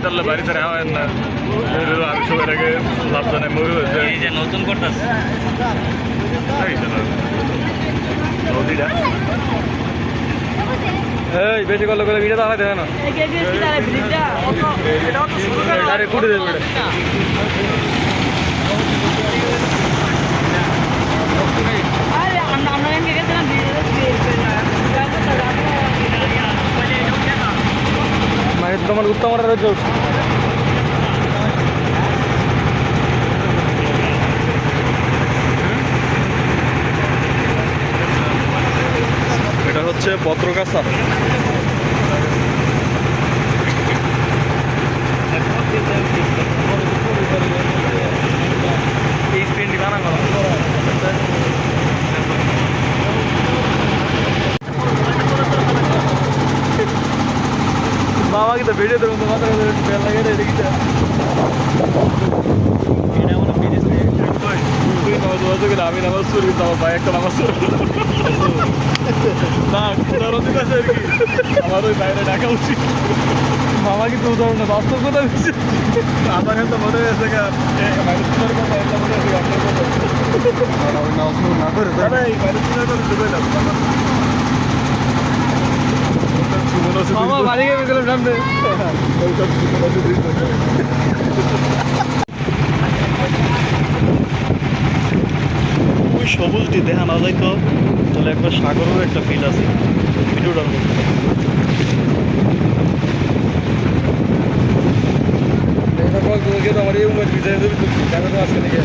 তাহলে বাড়ি ছেড়ে হয় না আর সবার আগে লাভ জানে মরু হয়েছে এই যে নতুন করতেছে নদীটা এই বেশি করলে করে ভিডিও দাঁড়ায় দেবে না আরে কুটে দেবে মানে তোমার উত্তম রয়েছে এটা হচ্ছে পত্রকাছা এই স্ক্রিনটি বানা করো বাবা কি তো ভিডিও দেবো তো মাথা বেল লাগে রে দেখি আমি নামাজ শুরু কিন্তু আমার ভাই একটা নামাজ শুরু না উদাহরণ দিতে আছে আর কি আমার ওই বাইরে ডাকা উচিত মামা কিন্তু উদাহরণ না বাস্তব কথা বলছে আমার হয়তো মনে হয়েছে মানুষের কথা এটা মনে হয়েছে আপনার কথা না করে দাদা এই মানুষের কথা দেবে না মামা বাড়ি গিয়ে গেলাম সামনে ওই সবুজটি দেখা না যায় তো তাহলে একবার সাগরের একটা ফিল আছে ভিডিওটার মধ্যে আমার এই উমের ভিতরে ক্যামেরা আছে নাকি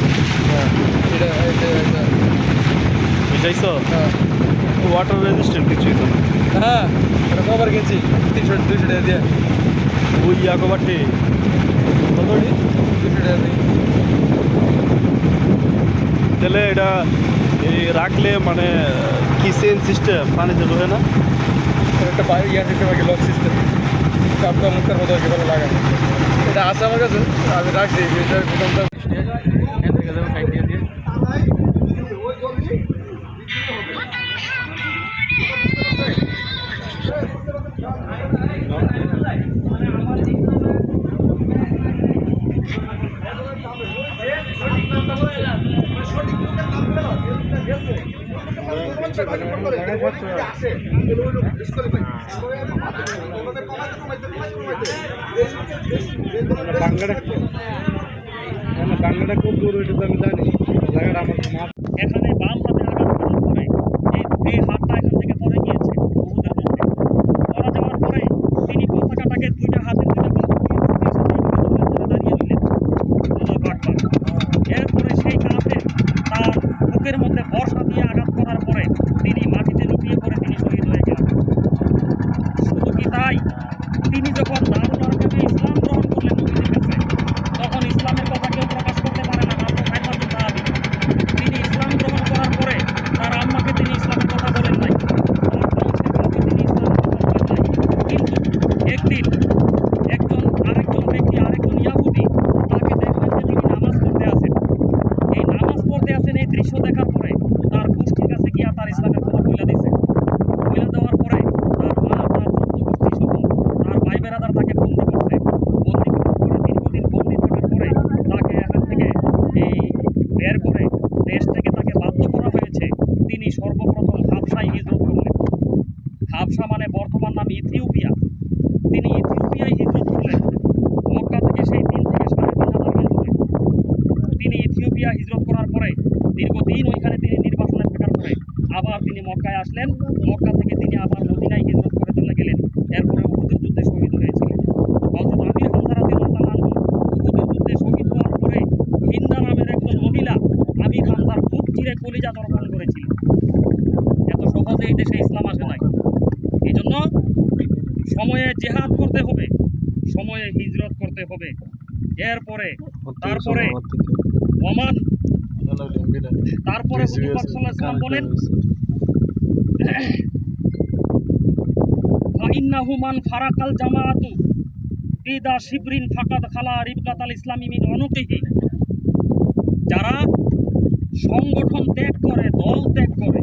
হ্যাঁ এটা বুঝাইছ হ্যাঁ ওয়াটার রেজিস্ট্যান্ট কিছুই তো হ্যাঁ এটা কবার কিনছি 300-200 টাকা দিয়ে ওই ইয়াকোবাটি কতটি 200 টাকা দিয়ে তাহলে এটা এই রাখলে মানে কিচেন সিস্টেম পানিতে ঢোকে না একটা ইয়ার সিস্টেম আছে লক সিস্টেম চাপটা মুখের মতো কীভাবে লাগানো এটা আছে আমার কাছে আমি রাখছি দোকানটা বাংলাটা খুব দূর ওইটা তো আমি জানি জায়গাটা আমার এখানে বাম হাতে আঘাত করার পরে এই হাতটা এখান থেকে পরে গিয়েছে উহুদের মধ্যে পরে যাওয়ার পরে তিনি পতাকাটাকে দুইটা হাতে দুইটা বাহু দিয়ে ধরে দাঁড়িয়ে দিলেন এরপরে সেই কাফের তার বুকের মধ্যে বর্ষা দিয়ে আঘাত করার পরে তিনি মাটিতে লুটিয়ে পড়ে তিনি শহীদ হয়ে গেলেন শুধু কি তাই তিনি যখন দারুল আরকামে ইসলাম গ্রহণ করলেন নবীদের কাছে তখন ইসলামের কথা কেউ প্রকাশ করতে পারে না মাত্র 5 জন সাহাবী তিনি ইসলাম গ্রহণ করার পরে তার আম্মাকে তিনি ইসলামের কথা বলেন নাই তার বংশের কাউকে তিনি ইসলামের কথা বলেন নাই কিন্তু একদিন আরেকজন ব্যক্তি আরেকজন ইয়াহুদি তাকে দেখলেন যে তিনি নামাজ পড়তে আছেন এই নামাজ পড়তে আছেন এই দৃশ্য দেখার পরে তার গোষ্ঠীর কাছে গিয়া তার ইসলামের কথা বলে দিয়েছে বলে দেওয়ার পরে তার মা তার গোষ্ঠী সহ তার ভাই বেরাদার তাকে বন্দি করছে বন্দি করার পরে দীর্ঘদিন বন্দি থাকার পরে তাকে এখান থেকে এই বের করে দেশ থেকে তাকে বাধ্য করা হয়েছে তিনি সর্বপ্রথম হাবশায় হিজরত করলেন হাবশা মানে বর্তমান নাম ইথিওপিয়া তিনি ইথিওপিয়ায় হিজরত করলেন মক্কা থেকে সেই 3 থেকে 3.5 মাইল দূরে তিনি ইথিওপিয়া হিজরত করার পরে দীর্ঘদিন ওইখানে তিনি নির্বাসনে থাকার পরে আবার তিনি মক্কায় আসলেন মক্কা থেকে তিনি আবার মদিনায় হিজরত করে চলে গেলেন এরপরে উহুদের যুদ্ধে শহীদ হয়েছিলেন হযরত আমির হামজা রাদিয়াল্লাহু তাআলা আনহু উহুদের যুদ্ধে শহীদ হওয়ার পরে হিন্দা নামের একজন মহিলা আমির হামজার বুক চিরে কলিজা দর্পণ করেছিল এত সহজে এই দেশে ইসলাম আসে নাই এই জন্য সময়ে জেহাদ করতে হবে সময়ে হিজরত করতে হবে এরপরে তারপরে ওমান তারপরে হুজুর পাক সাল্লাল্লাহু আলাইহি ওয়াসাল্লাম বলেন ফাইন্নাহু মান ফারাকাল জামাআতু বিদা শিবরিন ফাকাদ খালা রিবকাতাল ইসলামি মিন উনুকিহি যারা সংগঠন ত্যাগ করে দল ত্যাগ করে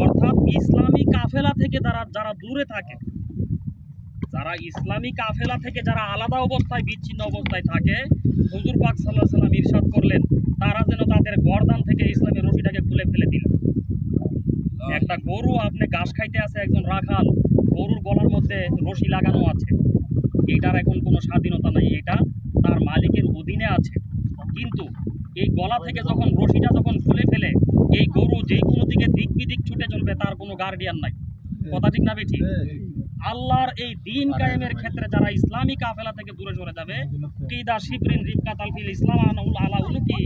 অর্থাৎ ইসলামী কাফেলা থেকে যারা দূরে থাকে যারা ইসলামী কাফেলা থেকে যারা আলাদা অবস্থায় বিচ্ছিন্ন অবস্থায় থাকে, হুজুর পাক সাল্লাল্লাহু আলাইহি সাল্লাম ইরশাদ করলেন তারা যেন তাদের গর্দান থেকে ইসলামের রশিটাকে খুলে ফেলে দিল। একটা গরু আপনি ঘাস খাইতে আছে, একজন রাখাল, গরুর গলার মধ্যে রশি লাগানো আছে, এটার এখন কোনো স্বাধীনতা নাই, এটা তার মালিকের অধীনে আছে। কিন্তু এই গলা থেকে যখন রশিটা যখন খুলে ফেলে, এই গরু যে কোনো দিকে দিক বিদিক ছুটে চলবে, তার কোনো গার্ডিয়ান নাই। কথা ঠিক না বেঠিক? আল্লাহর এই দিন কায়েমের ক্ষেত্রে যারা ইসলামী কাফেলা থেকে দূরে সরে যাবে, কিদা শিবরিন রিক্কা তালফিল ইসলাম আনাউল আলা উনুকি,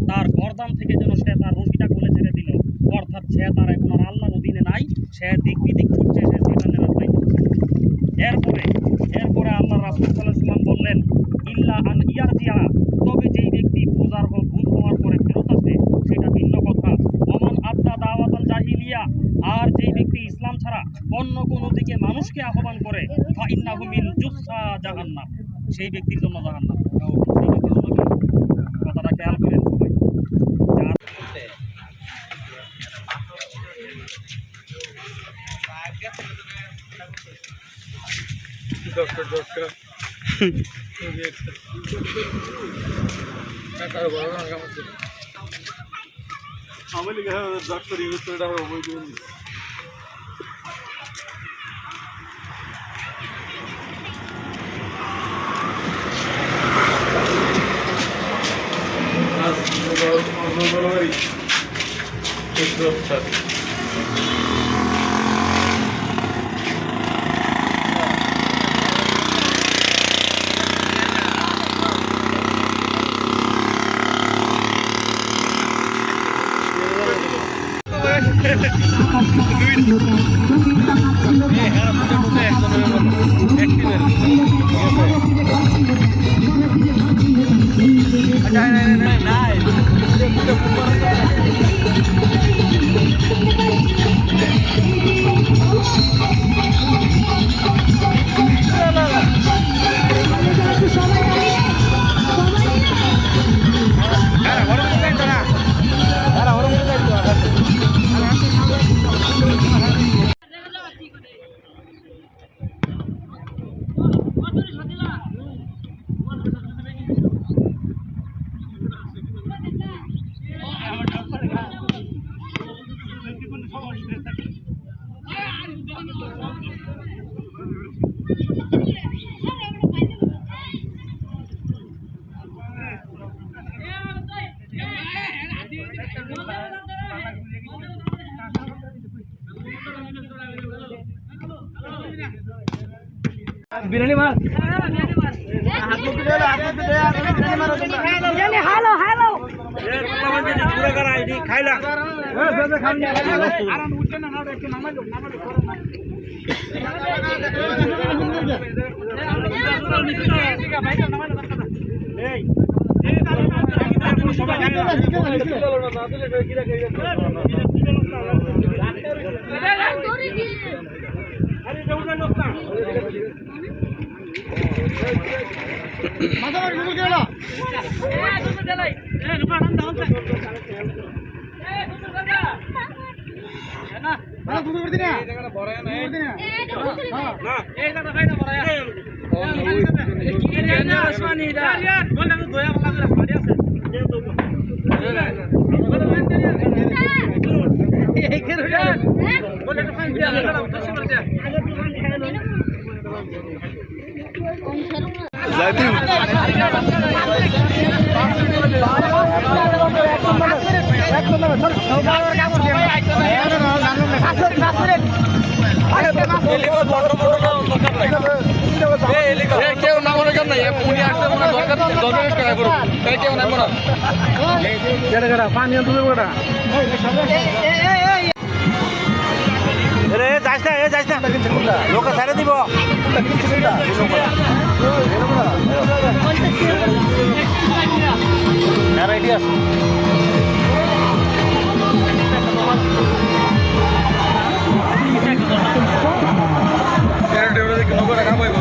তার গর্দান থেকে যেন সে তার রশিটা খুলে ছেড়ে দিল, অর্থাৎ সে তার এখন আর আল্লাহর অধীনে নাই, সে দিক বিদিক ছুটছে, সে শয়তানের রাস্তায় চলছে। এরপরে আল্লাহ রাসূল সাল্লাল্লাহু আলাইহি ওয়াসাল্লাম বললেন, ইল্লা আন ইয়ারজিয়া, তবে যেই ব্যক্তি বুঝ হওয়ার পরে ফেরত আসে সেটা ভিন্ন কথা। ওমান আদ্দা দাওয়াতাল জাহিলিয়া, আর যেই ব্যক্তি ইসলাম ছাড়া অন্য কোনো দিকে মানুষকে আহ্বান করে, ফা ইন্নাহু মিন জুসা জাহান্নাম, সেই ব্যক্তির জন্য জাহান্নাম। সেই ব্যক্তির জন্য কি? কথাটা খেয়াল করেন সবাই। ডক্টর আমি লিখে ডক্টর ইউজ করে আমার বই দিন। বিরিয়ানি মার হ্যালো হ্যালো খাইলা কেউ না মনে কেন নাই উনি আসলে মনে দরকার 10 টাকা করুন তাই কেউ না মনে পানি তুলে ওটা যাইস না লোক ছেড়ে দিব নৌকাটা কামাইব